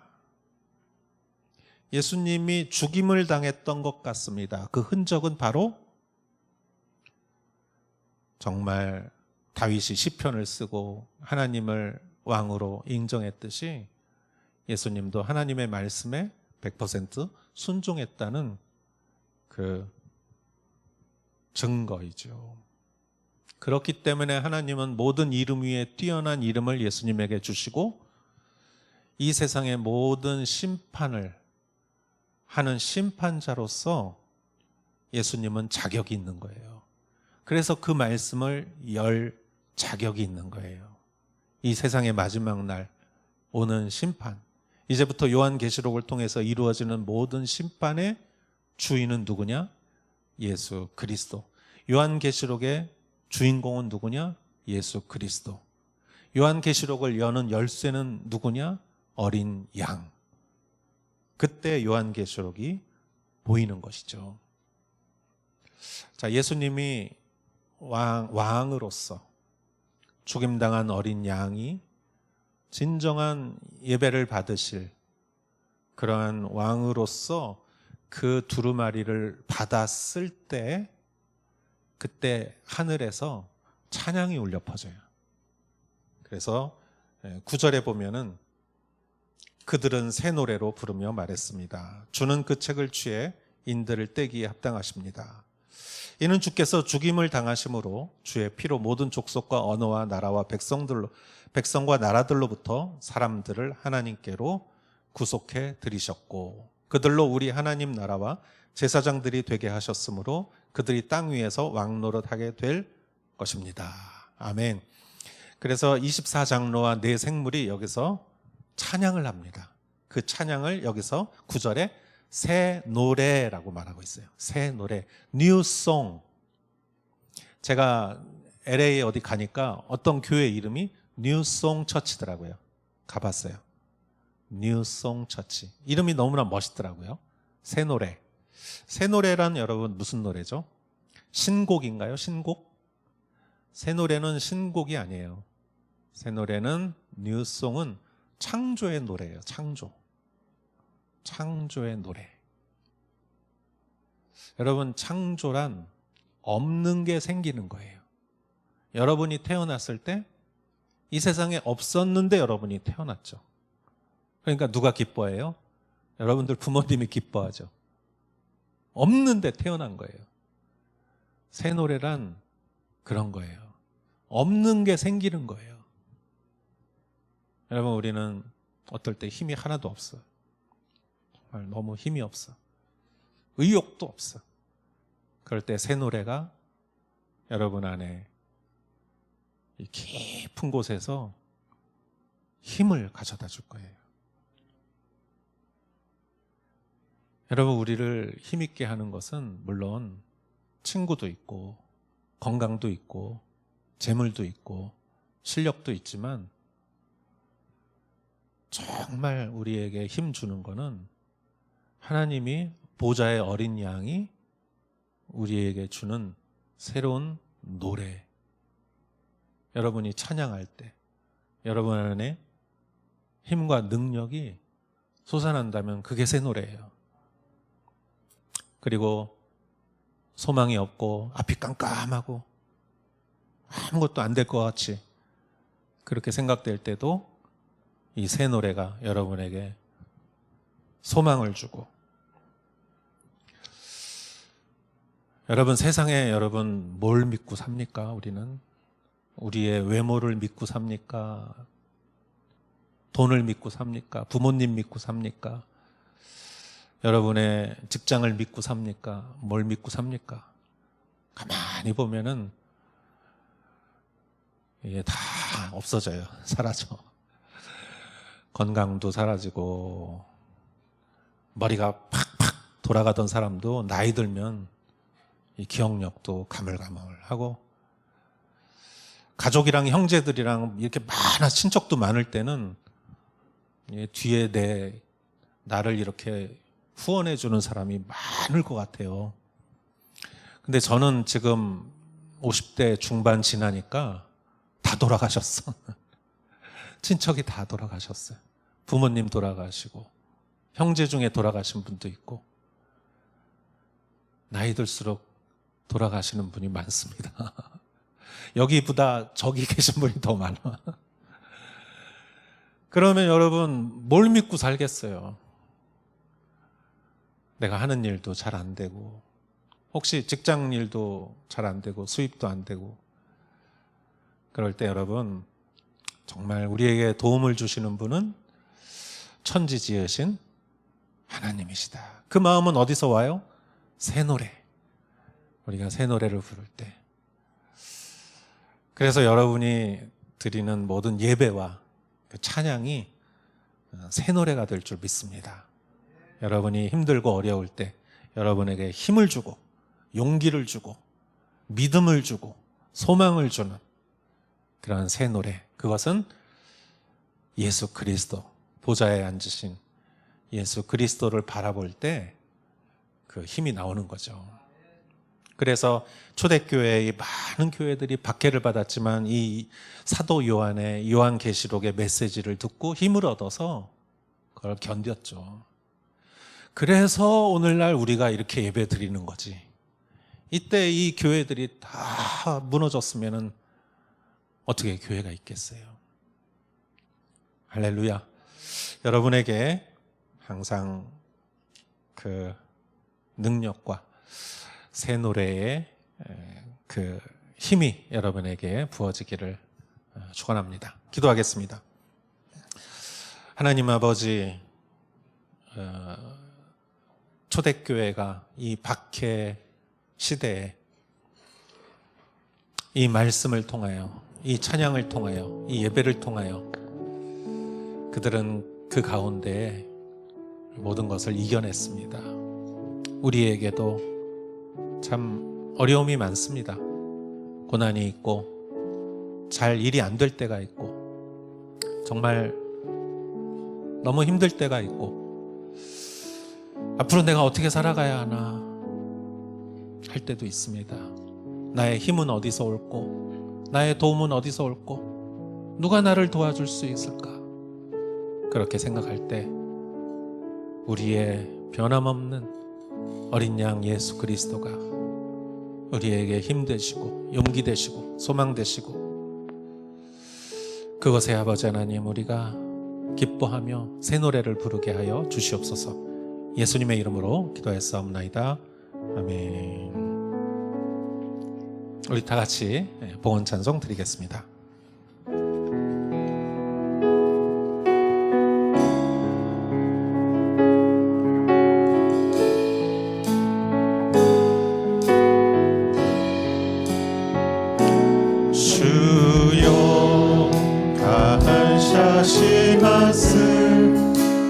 예수님이 죽임을 당했던 것 같습니다. 그 흔적은 바로 정말 다윗이 시편을 쓰고 하나님을 왕으로 인정했듯이 예수님도 하나님의 말씀에 100% 순종했다는 그 증거이죠. 그렇기 때문에 하나님은 모든 이름 위에 뛰어난 이름을 예수님에게 주시고 이 세상의 모든 심판을 하는 심판자로서 예수님은 자격이 있는 거예요. 그래서 그 말씀을 열 자격이 있는 거예요. 이 세상의 마지막 날 오는 심판, 이제부터 요한계시록을 통해서 이루어지는 모든 심판의 주인은 누구냐? 예수 그리스도. 요한계시록의 주인공은 누구냐? 예수 그리스도. 요한계시록을 여는 열쇠는 누구냐? 어린 양. 그때 요한계시록이 보이는 것이죠. 자, 예수님이 왕으로서 죽임당한 어린 양이 진정한 예배를 받으실 그러한 왕으로서 그 두루마리를 받았을 때 그때 하늘에서 찬양이 울려 퍼져요. 그래서 9절에 보면은 그들은 새 노래로 부르며 말했습니다. 주는 그 책을 취해 인들을 떼기에 합당하십니다. 이는 주께서 죽임을 당하심으로 주의 피로 모든 족속과 언어와 나라와 백성과 나라들로부터 사람들을 하나님께로 구속해 들이셨고 그들로 우리 하나님 나라와 제사장들이 되게 하셨으므로 그들이 땅 위에서 왕노릇하게 될 것입니다. 아멘. 그래서 24장로와 네 생물이 여기서 찬양을 합니다. 그 찬양을 여기서 9절에 새 노래라고 말하고 있어요. 새 노래, new song. 제가 LA 어디 가니까 어떤 교회 이름이 New Song Church더라고요. 가봤어요. New Song Church. 이름이 너무나 멋있더라고요. 새 노래. 새 노래란 여러분 무슨 노래죠? 신곡인가요? 신곡? 새 노래는 신곡이 아니에요. 새 노래는 New Song은 창조의 노래예요. 창조의 노래. 여러분, 창조란 없는 게 생기는 거예요. 여러분이 태어났을 때 이 세상에 없었는데 여러분이 태어났죠. 그러니까 누가 기뻐해요? 여러분들 부모님이 기뻐하죠. 없는데 태어난 거예요. 새 노래란 그런 거예요. 없는 게 생기는 거예요. 여러분, 우리는 어떨 때 힘이 하나도 없어요. 정말 너무 힘이 없어. 의욕도 없어. 그럴 때 새 노래가 여러분 안에 이 깊은 곳에서 힘을 가져다 줄 거예요. 여러분, 우리를 힘있게 하는 것은 물론 친구도 있고 건강도 있고 재물도 있고 실력도 있지만 정말 우리에게 힘 주는 거는 하나님이 보좌의 어린 양이 우리에게 주는 새로운 노래. 여러분이 찬양할 때 여러분 안에 힘과 능력이 솟아난다면 그게 새 노래예요. 그리고 소망이 없고 앞이 깜깜하고 아무것도 안 될 것 같이 그렇게 생각될 때도 이 새 노래가 여러분에게 소망을 주고, 여러분 세상에 여러분 뭘 믿고 삽니까? 우리는 우리의 외모를 믿고 삽니까? 돈을 믿고 삽니까? 부모님 믿고 삽니까? 여러분의 직장을 믿고 삽니까? 뭘 믿고 삽니까? 가만히 보면은 이게 다 없어져요. 사라져. 건강도 사라지고 머리가 팍팍 돌아가던 사람도 나이 들면 이 기억력도 가물가물하고, 가족이랑 형제들이랑 이렇게 많아 친척도 많을 때는 뒤에 나를 이렇게 후원해 주는 사람이 많을 것 같아요. 근데 저는 지금 50대 중반 지나니까 다 돌아가셨어. 친척이 다 돌아가셨어요. 부모님 돌아가시고 형제 중에 돌아가신 분도 있고 나이 들수록 돌아가시는 분이 많습니다. 여기보다 저기 계신 분이 더 많아. 그러면 여러분 뭘 믿고 살겠어요? 내가 하는 일도 잘 안 되고 혹시 직장 일도 잘 안 되고 수입도 안 되고 그럴 때 여러분 정말 우리에게 도움을 주시는 분은 천지 지으신 하나님이시다. 그 마음은 어디서 와요? 새 노래. 우리가 새 노래를 부를 때. 그래서 여러분이 드리는 모든 예배와 그 찬양이 새 노래가 될 줄 믿습니다. 여러분이 힘들고 어려울 때 여러분에게 힘을 주고 용기를 주고 믿음을 주고 소망을 주는 그런 새 노래, 그것은 예수 그리스도, 보좌에 앉으신 예수 그리스도를 바라볼 때 그 힘이 나오는 거죠. 그래서 초대교회의 많은 교회들이 박해를 받았지만 이 사도 요한의 요한계시록의 메시지를 듣고 힘을 얻어서 그걸 견뎠죠. 그래서 오늘날 우리가 이렇게 예배 드리는 거지. 이때 이 교회들이 다 무너졌으면 어떻게 교회가 있겠어요? 할렐루야. 여러분에게 항상 그 능력과 새 노래의 그 힘이 여러분에게 부어지기를 축원합니다. 기도하겠습니다. 하나님 아버지, 초대교회가 이 박해 시대에 이 말씀을 통하여, 이 찬양을 통하여, 이 예배를 통하여 그들은 그 가운데 모든 것을 이겨냈습니다. 우리에게도 참 어려움이 많습니다. 고난이 있고 잘 일이 안 될 때가 있고 정말 너무 힘들 때가 있고 앞으로 내가 어떻게 살아가야 하나 할 때도 있습니다. 나의 힘은 어디서 올고 나의 도움은 어디서 올고 누가 나를 도와줄 수 있을까? 그렇게 생각할 때 우리의 변함없는 어린 양 예수 그리스도가 우리에게 힘 되시고 용기 되시고 소망 되시고 그것에 아버지 하나님 우리가 기뻐하며 새 노래를 부르게 하여 주시옵소서. 예수님의 이름으로 기도했사옵나이다. 아멘. 우리 다 같이 봉헌 찬송 드리겠습니다. 주여 감사시마스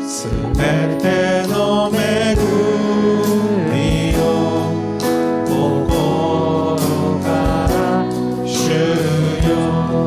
스베테노 메구리요 보고로 가라 주여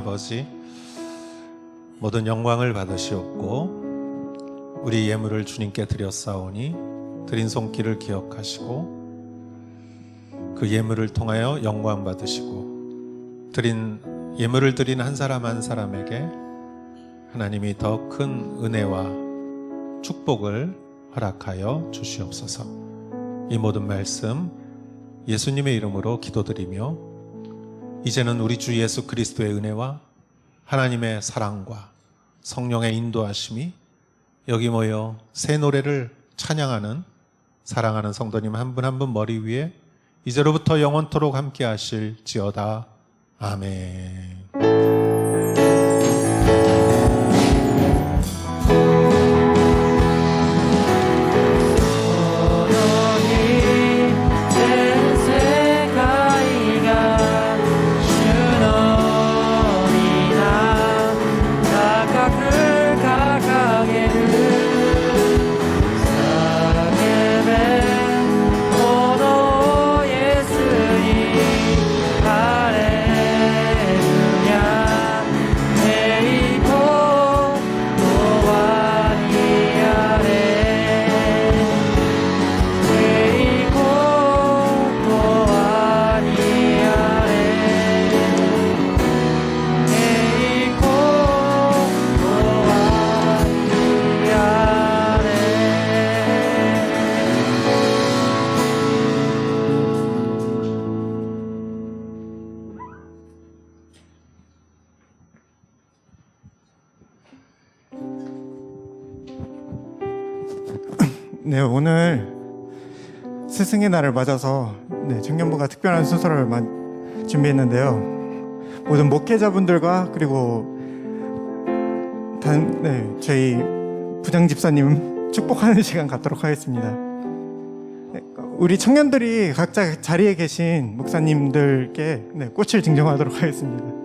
아버지, 모든 영광을 받으시옵고 우리 예물을 주님께 드렸사오니 드린 손길을 기억하시고 그 예물을 통하여 영광 받으시고 예물을 드린 한 사람 한 사람에게 하나님이 더 큰 은혜와 축복을 허락하여 주시옵소서. 이 모든 말씀 예수님의 이름으로 기도드리며 이제는 우리 주 예수 그리스도의 은혜와 하나님의 사랑과 성령의 인도하심이 여기 모여 새 노래를 찬양하는 사랑하는 성도님 한 분 한 분 머리 위에 이제로부터 영원토록 함께 하실지어다. 아멘. 네, 오늘 스승의 날을 맞아서 청년부가 특별한 수서를 준비했는데요. 모든 목회자분들과 그리고 저희 부장 집사님 축복하는 시간 갖도록 하겠습니다. 우리 청년들이 각자 자리에 계신 목사님들께 꽃을 증정하도록 하겠습니다.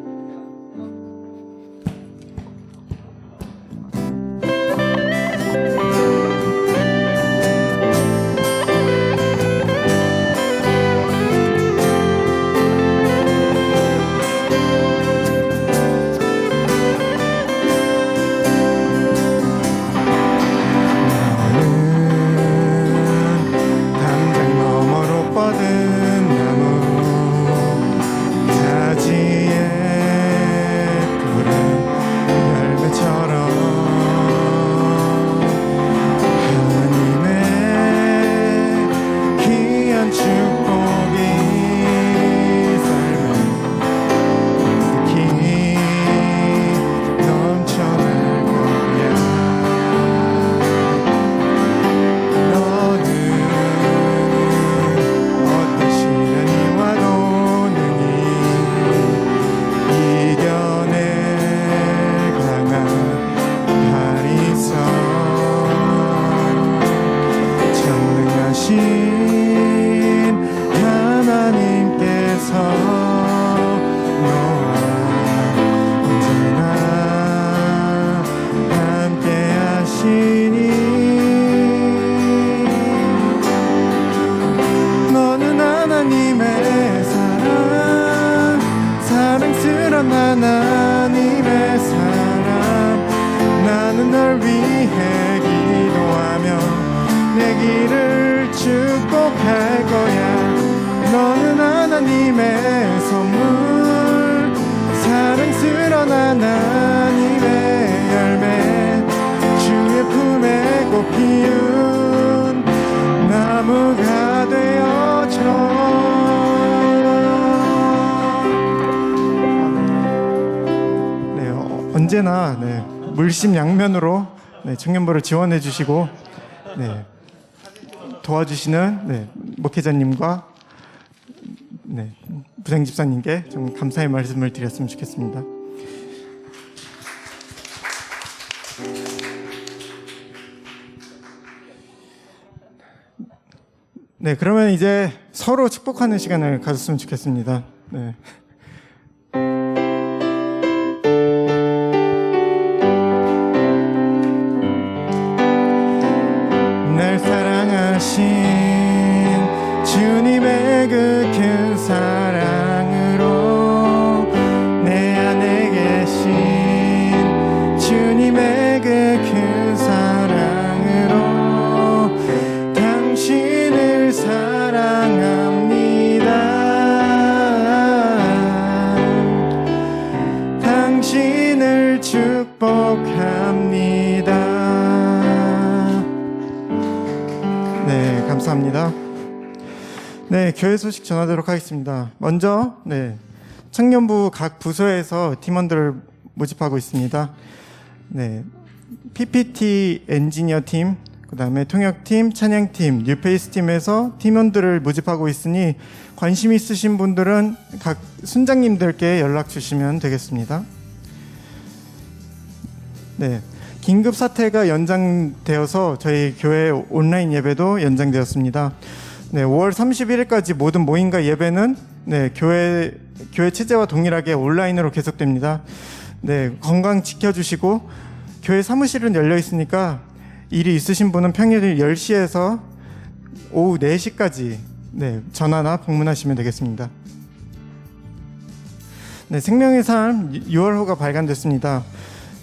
하나님의 사랑, 나는 널 위해 기도하며 내 길을 축복할 거야. 너는 하나님의 선물, 사랑스러운 하나님의 열매, 주의 품에 꽃 피운 나무가 되어줘. 언제나 물심양면으로 청년부를 지원해 주시고 도와주시는 목회자님과 부장집사님께 좀 감사의 말씀을 드렸으면 좋겠습니다. 그러면 이제 서로 축복하는 시간을 가졌으면 좋겠습니다. 날 사랑하신 주님의 그 큰 사랑으로 내 안에게 감사합니다. 네, 교회 소식 전하도록 하겠습니다. 먼저 청년부 각 부서에서 팀원들을 모집하고 있습니다. 네, PPT 엔지니어 팀, 그다음에 통역팀, 찬양팀, 뉴페이스 팀에서 팀원들을 모집하고 있으니 관심 있으신 분들은 각 순장님들께 연락 주시면 되겠습니다. 네, 긴급 사태가 연장되어서 저희 교회 온라인 예배도 연장되었습니다. 네, 5월 31일까지 모든 모임과 예배는 교회 체제와 동일하게 온라인으로 계속됩니다. 네, 건강 지켜주시고 교회 사무실은 열려 있으니까 일이 있으신 분은 평일 10시에서 오후 4시까지 전화나 방문하시면 되겠습니다. 네, 생명의 삶 6월호가 발간됐습니다.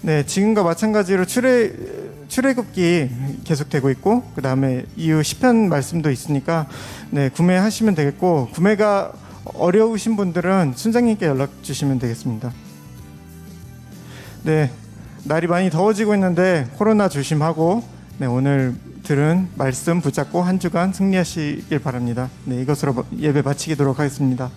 네, 지금과 마찬가지로 출애굽기 계속되고 있고 그 다음에 이후 시편 말씀도 있으니까 구매하시면 되겠고, 구매가 어려우신 분들은 순장님께 연락 주시면 되겠습니다. 네, 날이 많이 더워지고 있는데 코로나 조심하고 오늘 들은 말씀 붙잡고 한 주간 승리하시길 바랍니다. 네, 이것으로 예배 마치도록 하겠습니다.